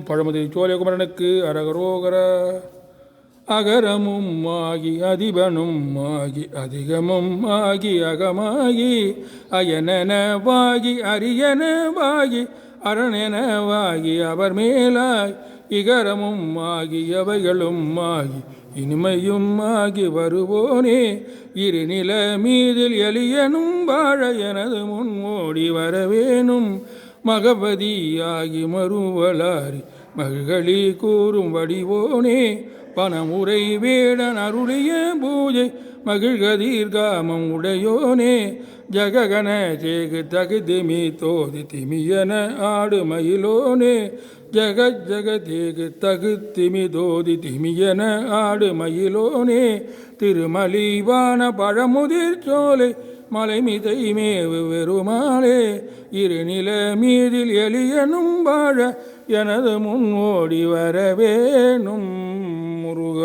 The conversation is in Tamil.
பழமுதிரி சோழகுமரனுக்கு அரகரோகர. அகரமும் ஆகி அதிபனும் ஆகி அதிகமும் ஆகி அகமாகி அயனவாகி அரியனவாகி அரணெனவாகி அவர் மேலாய் இகரமும் ஆகி அவைகளும் ஆகி இனிமையும் ஆகி வருவோனே இருநில மீதில் எளியனும் வாழ எனது முன் ஓடி வரவேனும் மகபதியாகி மறுவலாரி மகிழ்களி கூறும் வடிவோனே பணமுறை வேடன் அருளிய பூஜை மகிழ்கதீர்காமம் உடையோனே ஜககன ஜேகு தகு திமி தோதி திமியன ஆடு மயிலோனே ஜகஜகதேகு தகு திமி தோதி திமியன ஆடு மயிலோனே திருமலிவான பழமுதிர் சோலை மலைமிதை மேவு வெறுமாலே இருநில மீதில் எளியனும் வாழ எனது முன் ஓடி வரவேணும் முருக.